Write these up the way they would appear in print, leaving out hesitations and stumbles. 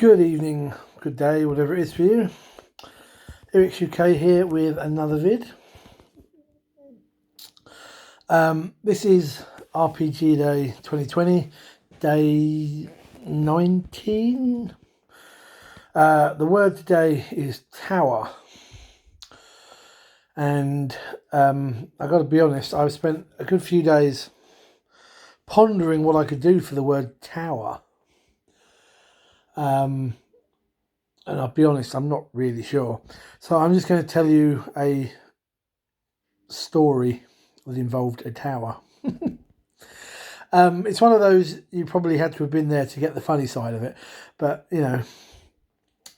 Good evening, good day, whatever it is for you. Eric's UK here with another vid. This is RPG Day 2020, day 19. The word today is tower. And I got to be honest, I've spent a good few days pondering what I could do for the word tower. And I'll be honest, I'm not really sure. So I'm just going to tell you a story that involved a tower. It's one of those you probably had to have been there to get the funny side of it, but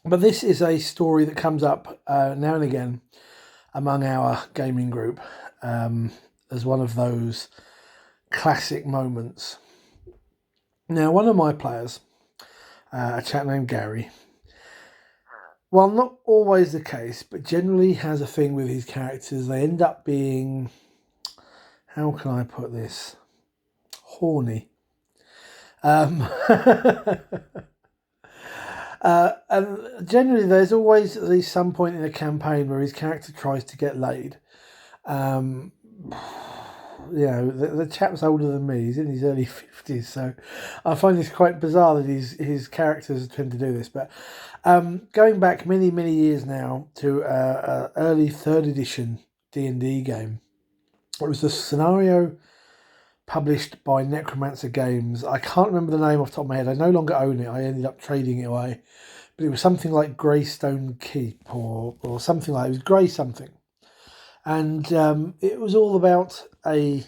But this is a story that comes up now and again among our gaming group as one of those classic moments. Now, one of my players, a chap named Gary, while not always the case, but generally has a thing with his characters. They end up being, how can I put this, horny. And generally there's always at least some point in a campaign where his character tries to get laid. The chap's older than me. He's in his early 50s, so I find this quite bizarre that his characters tend to do this. But going back many years now to early 3rd edition D&D game, it was a scenario published by Necromancer Games. I can't remember the name off the top of my head. I no longer own it. I ended up trading it away. But it was something like Greystone Keep or something like it. It was Grey something. And it was all about it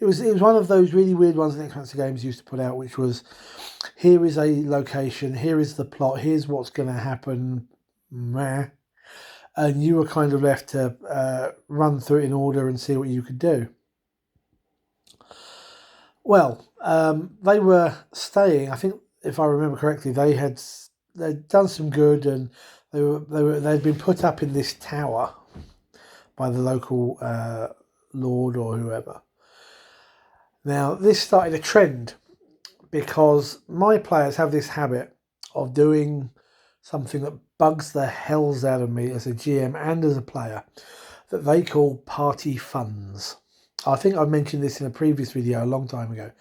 was one of those really weird ones that Necromancer Games used to put out, which was, here is a location, here is the plot, here's what's going to happen, and you were kind of left to run through it in order and see what you could do. Well, they were staying, I think, if I remember correctly, they'd done some good, and they'd been put up in this tower by the local lord or whoever. Now, this started a trend because my players have this habit of doing something that bugs the hells out of me as a GM and as a player, that they call party funds. I think I mentioned this in a previous video a long time ago.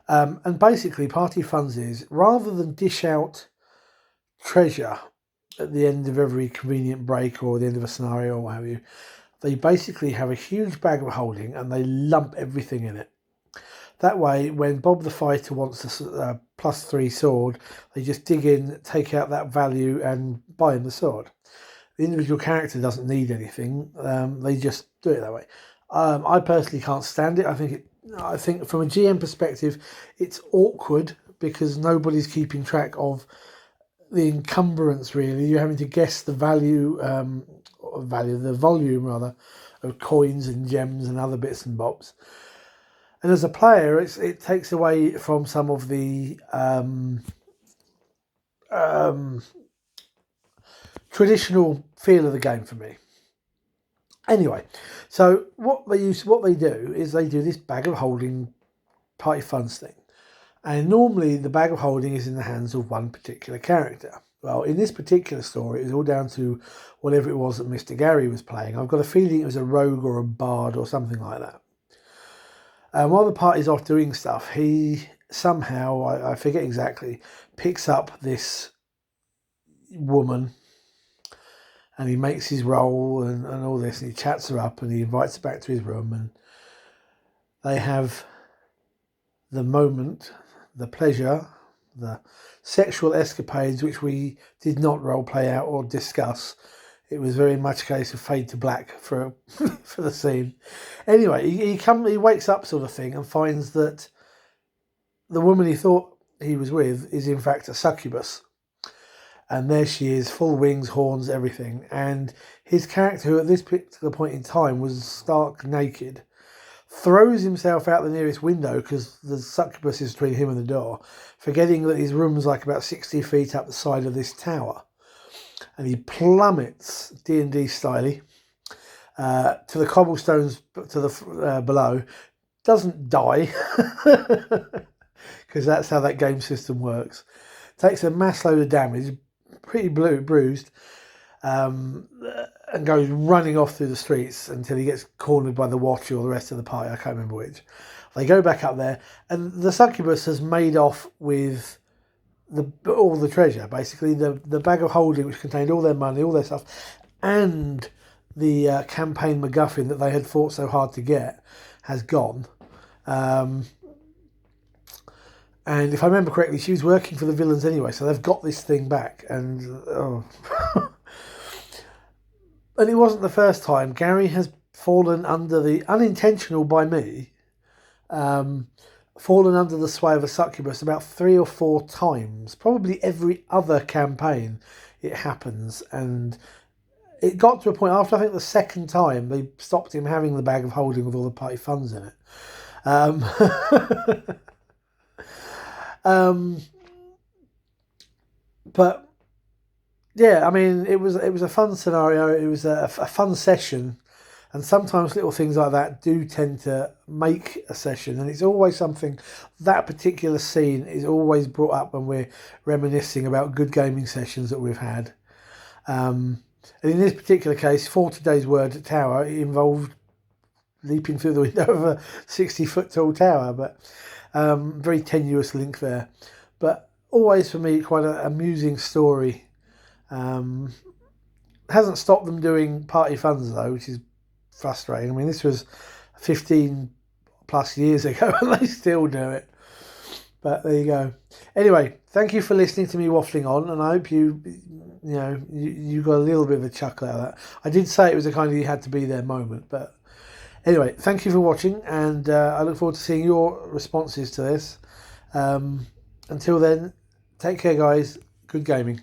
And basically, party funds is, rather than dish out treasure at the end of every convenient break or the end of a scenario or what have you, they basically have a huge bag of holding and they lump everything in it. That way, when Bob the Fighter wants a +3 sword, they just dig in, take out that value and buy him the sword. The individual character doesn't need anything. They just do it that way. I personally can't stand it. I think from a GM perspective, it's awkward because nobody's keeping track of the encumbrance, really. You're having to guess the the volume rather, of coins and gems and other bits and bobs. And as a player, it takes away from some of the traditional feel of the game for me. Anyway, so what they do is they do this bag of holding party funds thing. And normally the bag of holding is in the hands of one particular character. Well, in this particular story, it was all down to whatever it was that Mr. Gary was playing. I've got a feeling it was a rogue or a bard or something like that. While the party's off doing stuff, he somehow, I forget exactly, picks up this woman and he makes his roll and all this, and he chats her up and he invites her back to his room, and they have the moment, the pleasure, the sexual escapades, which we did not role play out or discuss. It was very much a case of fade to black for for the scene. Anyway, he wakes up sort of thing and finds that the woman he thought he was with is in fact a succubus. And there she is, full wings, horns, everything. And his character, who at this particular point in time was stark naked, throws himself out the nearest window because the succubus is between him and the door, forgetting that his room's like about 60 feet up the side of this tower. And he plummets, D&D styly, to the cobblestones to the below. Doesn't die because because that's how that game system works. Takes a mass load of damage, pretty bruised, and goes running off through the streets until he gets cornered by the Watcher or the rest of the party. I can't remember which. They go back up there, and the succubus has made off with all the treasure, basically the bag of holding, which contained all their money, all their stuff, and the campaign MacGuffin that they had fought so hard to get, has gone. And if I remember correctly, she was working for the villains anyway, so they've got this thing back. And and it wasn't the first time. Gary has fallen under the unintentional by me. Fallen under the sway of a succubus about 3 or 4 times. Probably every other campaign it happens, and it got to a point after I think the second time they stopped him having the bag of holding with all the party funds in it. But yeah, I mean, it was a fun scenario. It was a fun session. And sometimes little things like that do tend to make a session. And it's always something, that particular scene is always brought up when we're reminiscing about good gaming sessions that we've had. And in this particular case, for today's word tower, it involved leaping through the window of a 60-foot tall tower. But very tenuous link there. But always for me, quite an amusing story. Hasn't stopped them doing party funds though, which is frustrating. I mean, this was 15 plus years ago and they still do it. But there you go. Anyway, thank you for listening to me waffling on, and I hope you got a little bit of a chuckle out of that. I did say it was a kind of you had to be there moment, but anyway, thank you for watching, and I look forward to seeing your responses to this. Until then, take care, guys. Good gaming.